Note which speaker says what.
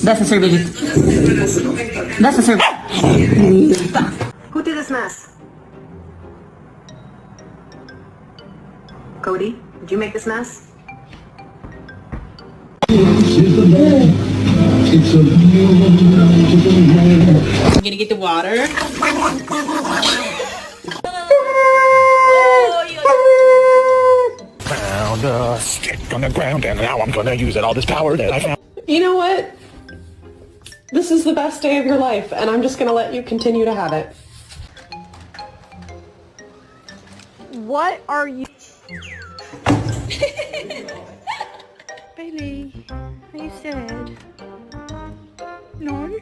Speaker 1: That's a survey. That's a survey.
Speaker 2: Who did this mess? Cody, did you make this mess?
Speaker 1: I'm gonna get the water.
Speaker 3: Found a stick on the ground, and now I'm gonna use it. All this power that I found.
Speaker 4: You know what? This is the best day of your life, and I'm just gonna let you continue to have it.
Speaker 5: What are you... Bailey, are you sad? No?